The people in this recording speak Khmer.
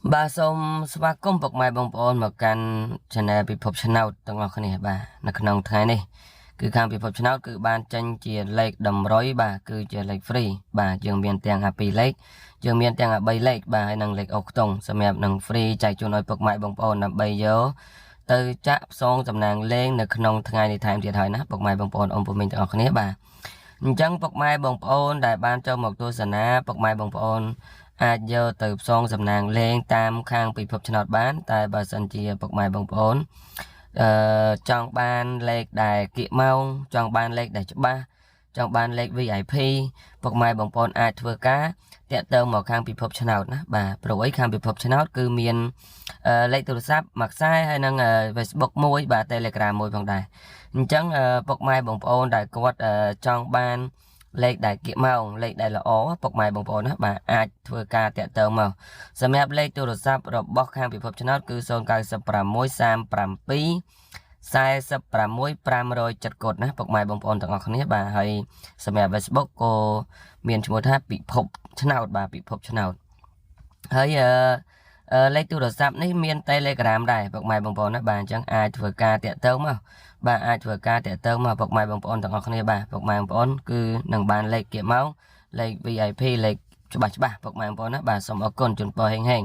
Ba som swakom bọc mai bong bồn mà can channel ពិភពឆ្នោតទាំងអស់គ្នាបាទនៅក្នុងថ្ងៃនេះគឺខាងពិភពឆ្នោតគឺបានចេញជាលេខតម្រុយបាទគឺជាលេខ free បាទយើងមានទាំងអា2លេខយើងមានទាំងអា3លេខបាទហើយនិងលេខអូសខ្ទង់សម្រាប់នឹង free ចែកជូនឲ្យពុកម៉ែបងប្អូនដើម្បីយកទៅចាក់ផ្សងសំណាងលេងនៅក្នុងថ្ងៃនេះថែមទៀតហើយណាពុកម៉ែបងប្អូនអ៊ំពុំមីងទាំងអស់គ្នាបាទអញ្ចឹងពុកម៉ែបងប្អូនដែលបានចូលមកទស្សនាពុកម៉ែបងប្អូនអាចយកទៅផ្សងសំណាងលេងតាមខាងពិភពឆ្នោតបានតែបើសិនជាពុកម៉ែបងប្អូនចង់បានលេខដែលគៀកម៉ោងចង់បានលេខដែលច្បាស់ចង់បានលេខ VIP ពុកម៉ែបងប្អូនអាចធ្វើការតាក់ទងមកខាងពិភពឆ្នោតណាបាទព្រោះអីខាងពិភពឆ្នោតគឺមានលេខទូរស័ព្ទមួយខ្សែហើយនិង Facebook មួយបាទ Telegram មួយផងដែរអញ្ចឹងពុកម៉ែបងប្អូនដែលគាត់ចង់បានលេខដែលគៀកម៉ោងលេខដែលល្អពុកម៉ែបងប្អូនណាបាទអាចធ្វើការតាក់ទងមកសម្រាប់លេខទូរស័ព្ទរបស់ខាងពិភពឆ្នោតគឺ09637 កូដណាពុកម៉ែបងប្អូនទាំងអស់គ្នាបាទហើយសម្រាប់ Facebook ក៏មានឈ្មោះថាពិភពឆ្នោតបាទពិភពឆ្នោតហើយលេខទូរស័ព្ទនេះមាន Telegram ដែរពុកម៉ែបងប្អូនណាបាទអញ្ចឹងអាចធ្វើការតាក់ទងមកបាទអាចធ្វើការតាក់ទងមកពុកម៉ែបងប្អូនទាំងអស់គ្នាបាទពុកម៉ែបងប្អូនគឺនឹងបានលេខគៀកម៉ោងលេខ VIP លេខច្បាស់ពុកម៉ែបងប្អូនណាបាទសូមអរគុណជូនពរហេង